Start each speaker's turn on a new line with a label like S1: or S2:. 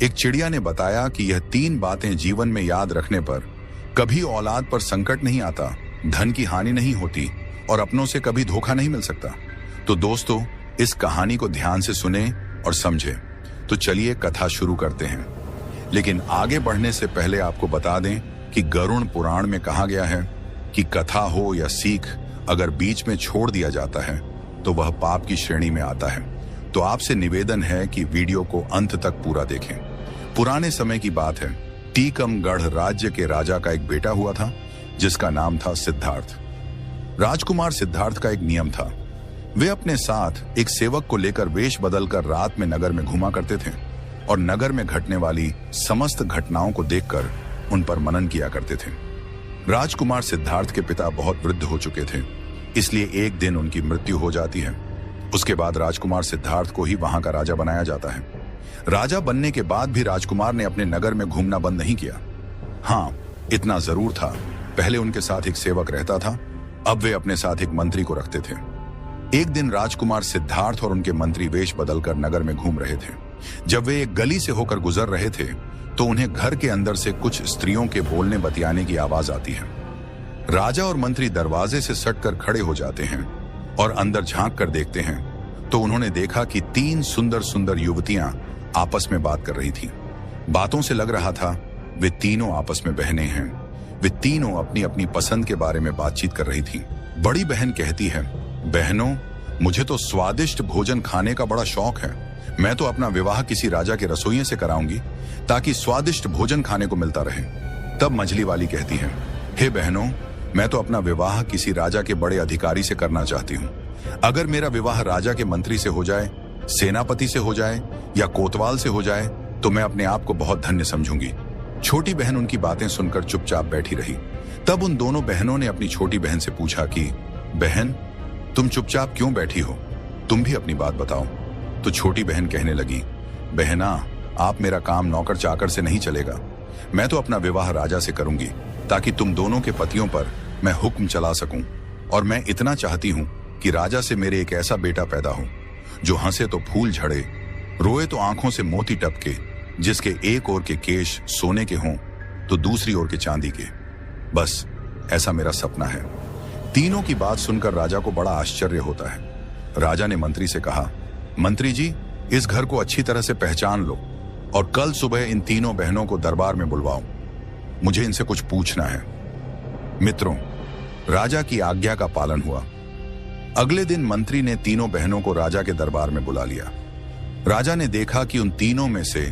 S1: एक चिड़िया ने बताया कि यह 3 बातें जीवन में याद रखने पर कभी औलाद पर संकट नहीं आता, धन की हानि नहीं होती और अपनों से कभी धोखा नहीं मिल सकता। तो दोस्तों, इस कहानी को ध्यान से सुने और समझे। तो चलिए कथा शुरू करते हैं। लेकिन आगे बढ़ने से पहले आपको बता दें कि गरुड़ पुराण में कहा गया है कि कथा हो या सीख अगर बीच में छोड़ दिया जाता है तो वह पाप की श्रेणी में आता है। तो आपसे निवेदन है कि वीडियो को अंत तक पूरा देखें। पुराने समय की बात है। टीकमगढ़ राज्य के राजा का एक बेटा हुआ था जिसका नाम था सिद्धार्थ। राजकुमार सिद्धार्थ का एक नियम था। वे अपने साथ एक सेवक को लेकर वेश बदलकर रात में नगर में घुमा करते थे और नगर में घटने वाली समस्त घटनाओं को देखकर उन पर मनन किया करते थे। राजकुमार सिद्धार्थ के पिता बहुत वृद्ध हो चुके थे, इसलिए एक दिन उनकी मृत्यु हो जाती है। उसके बाद राजकुमार सिद्धार्थ को ही वहां का राजा बनाया जाता है। राजा बनने के बाद भी राजकुमार ने अपने नगर में घूमना बंद नहीं किया। हाँ, इतना जरूर था, पहले उनके साथ एक सेवक रहता था, अब वे अपने साथ एक मंत्री को रखते थे। एक दिन राजकुमार सिद्धार्थ और उनके मंत्री वेश बदलकर नगर में घूम रहे थे। जब वे एक गली से होकर गुजर रहे थे तो उन्हें घर के अंदर से कुछ स्त्रियों के बोलने बतियाने की आवाज आती है। राजा और मंत्री दरवाजे से सटकर खड़े हो जाते हैं और अंदर झांक कर देखते हैं तो उन्होंने देखा कि 3 सुंदर सुंदर युवतियां आपस में बात कर रही थीं। बातों से लग रहा था वे तीनों आपस में बहनें हैं। वे तीनों अपनी अपनी पसंद के बारे में बातचीत कर रही थीं। बड़ी बहन कहती है, बहनों, मुझे तो स्वादिष्ट भोजन खाने का बड़ा शौक है। मैं तो अपना विवाह किसी राजा के रसोइये से कराऊंगी ताकि स्वादिष्ट भोजन खाने को मिलता रहे। तब मझली वाली कहती है, हे बहनों, मैं तो अपना विवाह किसी राजा के बड़े अधिकारी से करना चाहती हूँ। अगर मेरा विवाह राजा के मंत्री से हो जाए, सेनापति से हो जाए या कोतवाल से हो जाए तो मैं अपने आप को बहुत धन्य समझूंगी। छोटी बहन उनकी बातें सुनकर चुपचाप बैठी रही। तब उन दोनों बहनों ने अपनी छोटी बहन से पूछा कि बहन, तुम चुपचाप क्यों बैठी हो? तुम भी अपनी बात बताओ। तो छोटी बहन कहने लगी, बहना, आप मेरा काम नौकर चाकर से नहीं चलेगा। मैं तो अपना विवाह राजा से करूंगी ताकि तुम दोनों के पतियों पर मैं हुक्म चला सकूं। और मैं इतना चाहती हूं कि राजा से मेरे एक ऐसा बेटा पैदा हो जो हंसे तो फूल झड़े, रोए तो आंखों से मोती टपके, जिसके एक ओर के केश सोने के हों तो दूसरी ओर के चांदी के। बस ऐसा मेरा सपना है। तीनों की बात सुनकर राजा को बड़ा आश्चर्य होता है। राजा ने मंत्री से कहा, मंत्री जी, इस घर को अच्छी तरह से पहचान लो और कल सुबह इन तीनों बहनों को दरबार में बुलवाओ। मुझे इनसे कुछ पूछना है। मित्रों, राजा की आज्ञा का पालन हुआ। अगले दिन मंत्री ने तीनों बहनों को राजा के दरबार में बुला लिया। राजा ने देखा कि उन तीनों में से